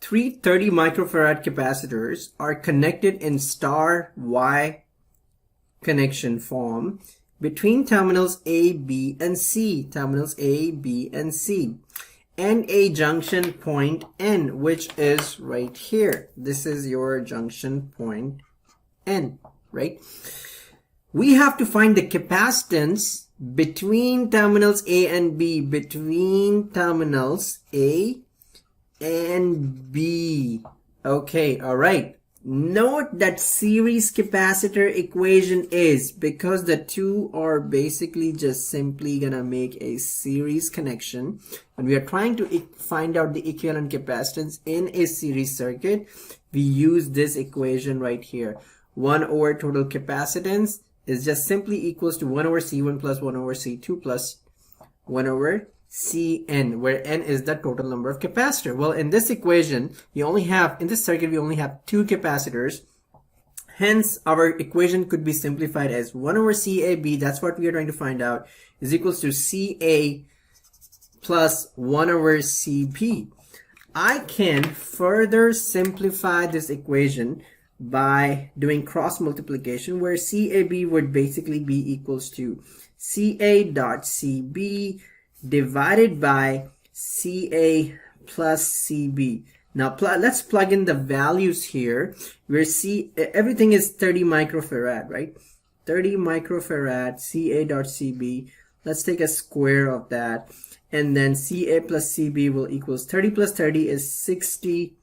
three 30 microfarad capacitors are connected in star Y connection form between terminals A, B, and C, terminals A, B, and C, and a junction point N, which is right here. This is your junction point N, right? We have to find the capacitance between terminals A and B, between terminals A and B. Okay, all right. Note that series capacitor equation is, because the two are basically just simply gonna make a series connection, and we are trying to find out the equivalent capacitance in a series circuit, we use this equation right here. 1 over total capacitance is just simply equals to 1 over C1 plus 1 over C2 plus 1 over Cn, where n is the total number of capacitor. Well, in this equation, in this circuit, we only have two capacitors. Hence, our equation could be simplified as 1 over CAB, that's what we are trying to find out, is equals to CA plus 1 over CB. I can further simplify this equation by doing cross multiplication, where CAB would basically be equals to CA dot CB divided by CA plus CB. Now let's plug in the values here, where everything is 30 microfarad, right? 30 microfarad, CA dot CB. Let's take a square of that, and then CA plus CB will equals 30 plus 30 is 60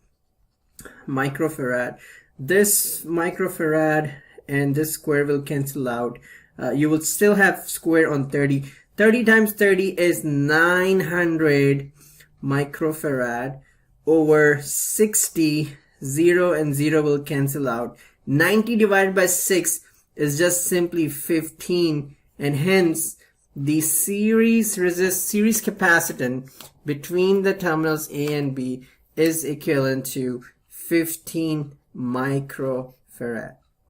microfarad. This microfarad and this square will cancel out. You will still have square on 30. 30 times 30 is 900 microfarad over 60. 0 and 0 will cancel out. 90 divided by 6 is just simply 15, and hence the series capacitance between the terminals A and B is equivalent to 15 microfarad.